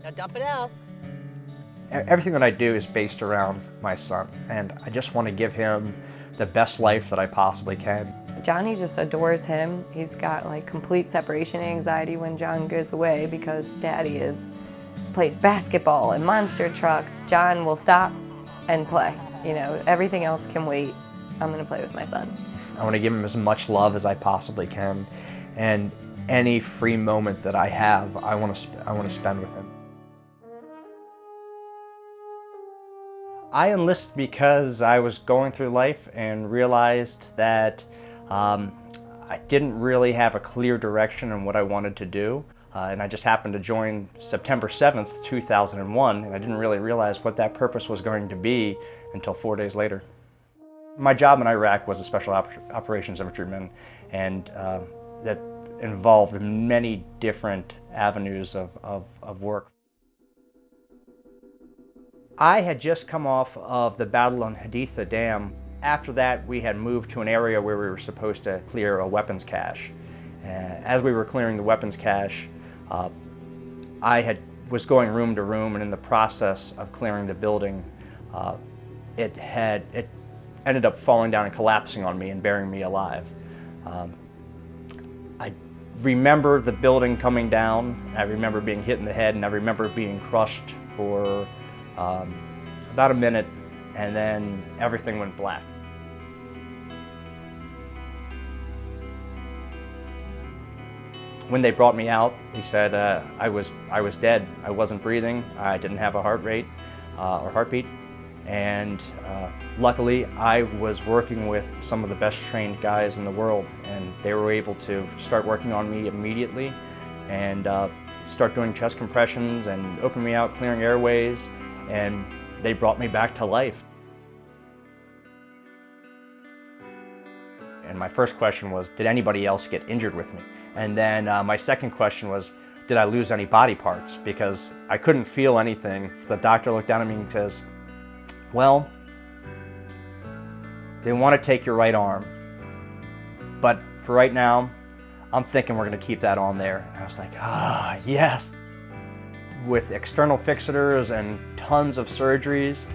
Now dump it out. Everything that I do is based around my son, and I just want to give him the best life that I possibly can. Johnny just adores him. He's got like complete separation anxiety when John goes away because Daddy plays basketball and monster truck. John will stop and play. You know, everything else can wait. I'm gonna play with my son. I want to give him as much love as I possibly can, and any free moment that I have, I want to spend with him. I enlisted because I was going through life and realized that I didn't really have a clear direction on what I wanted to do. And I just happened to join September 7th, 2001, and I didn't really realize what that purpose was going to be until 4 days later. My job in Iraq was a special operations infantryman, and that involved many different avenues of work. I had just come off of the battle on Haditha Dam. After that, we had moved to an area where we were supposed to clear a weapons cache. As we were clearing the weapons cache, I was going room to room, and in the process of clearing the building, it ended up falling down and collapsing on me and burying me alive. I remember the building coming down, I remember being hit in the head, and I remember being crushed for about a minute, and then everything went black. When they brought me out, he said I was dead. I wasn't breathing. I didn't have a heart rate or heartbeat, and luckily I was working with some of the best trained guys in the world, and they were able to start working on me immediately and start doing chest compressions and open me out, clearing airways, and they brought me back to life. And my first question was, did anybody else get injured with me? And then my second question was, did I lose any body parts? Because I couldn't feel anything. The doctor looked down at me and says, well, they want to take your right arm, but for right now, I'm thinking we're going to keep that on there. And I was like, yes. With external fixators and tons of surgeries,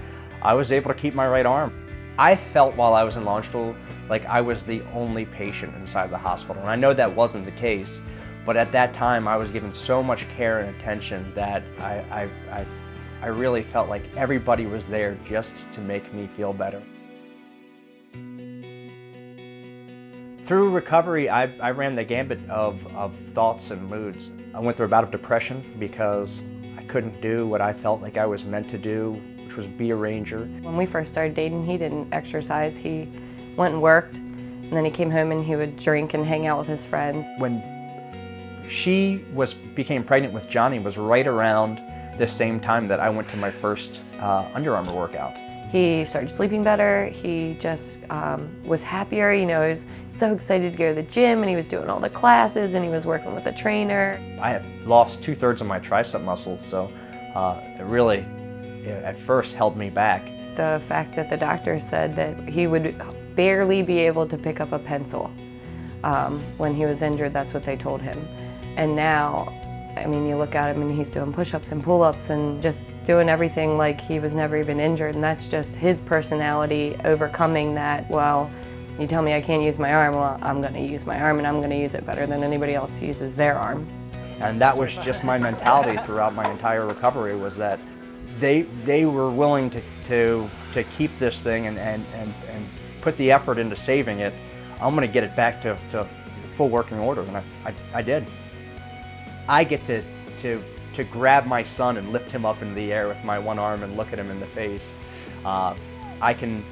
I was able to keep my right arm. I felt while I was in Landstuhl like I was the only patient inside the hospital. And I know that wasn't the case, but at that time I was given so much care and attention that I really felt like everybody was there just to make me feel better. Through recovery, I ran the gambit of thoughts and moods. I went through a bout of depression because I couldn't do what I felt like I was meant to do, which was be a ranger. When we first started dating, he didn't exercise. He went and worked, and then he came home and he would drink and hang out with his friends. When she became pregnant with Johnny was right around the same time that I went to my first Under Armour workout. He started sleeping better. He just was happier. You know, he was so excited to go to the gym, and he was doing all the classes, and he was working with a trainer. I have lost 2/3 of my tricep muscle, so it really, at first, held me back. The fact that the doctor said that he would barely be able to pick up a pencil when he was injured, that's what they told him. And now, I mean, you look at him and he's doing push-ups and pull-ups and just doing everything like he was never even injured, and that's just his personality overcoming that. Well, you tell me I can't use my arm, well, I'm gonna use my arm, and I'm gonna use it better than anybody else uses their arm. And that was just my mentality throughout my entire recovery, was that they were willing to keep this thing and put the effort into saving it. I'm gonna get it back to full working order, and I did. I get to grab my son and lift him up into the air with my one arm and look at him in the face. I can,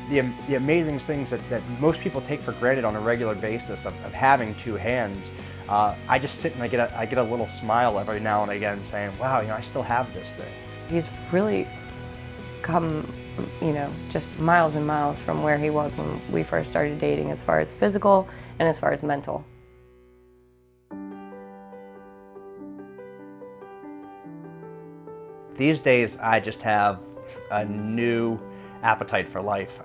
the amazing things that most people take for granted on a regular basis of having two hands. I just sit and I get a little smile every now and again saying, wow, I still have this thing. He's really come, just miles and miles from where he was when we first started dating, as far as physical and as far as mental. These days, I just have a new appetite for life.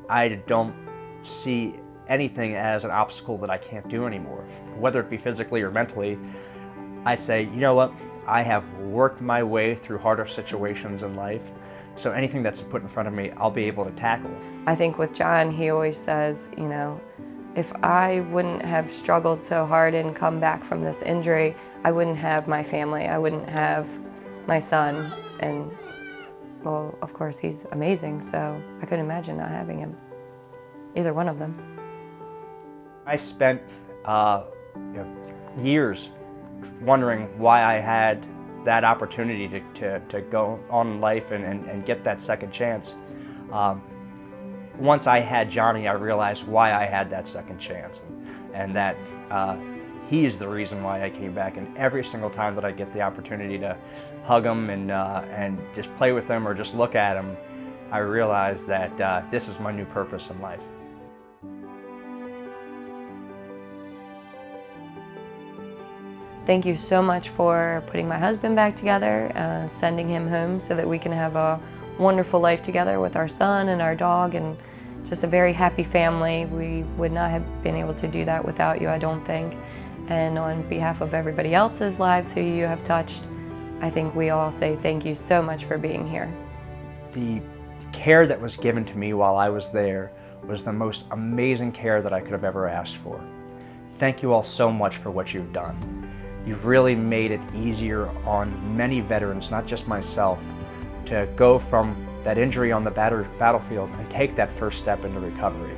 I don't see anything as an obstacle that I can't do anymore. Whether it be physically or mentally, I say, you know what, I have worked my way through harder situations in life, so anything that's put in front of me, I'll be able to tackle. I think with John, he always says, you know, if I wouldn't have struggled so hard and come back from this injury, I wouldn't have my family, I wouldn't have my son, and well, of course, he's amazing, so I couldn't imagine not having him, either one of them. I spent years wondering why I had that opportunity to go on in life and get that second chance. Once I had Johnny, I realized why I had that second chance, and that he is the reason why I came back. And every single time that I get the opportunity to hug him and just play with him or just look at him, I realize that this is my new purpose in life. Thank you so much for putting my husband back together, sending him home so that we can have a wonderful life together with our son and our dog, and just a very happy family. We would not have been able to do that without you, I don't think. And on behalf of everybody else's lives who you have touched, I think we all say thank you so much for being here. The care that was given to me while I was there was the most amazing care that I could have ever asked for. Thank you all so much for what you've done. You've really made it easier on many veterans, not just myself, to go from that injury on the battlefield and take that first step into recovery.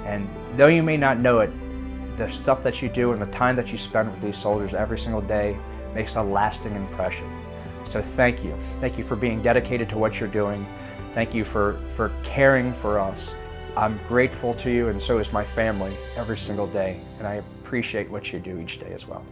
And though you may not know it, the stuff that you do and the time that you spend with these soldiers every single day makes a lasting impression. So thank you. Thank you for being dedicated to what you're doing. Thank you for caring for us. I'm grateful to you, and so is my family every single day, and I appreciate what you do each day as well.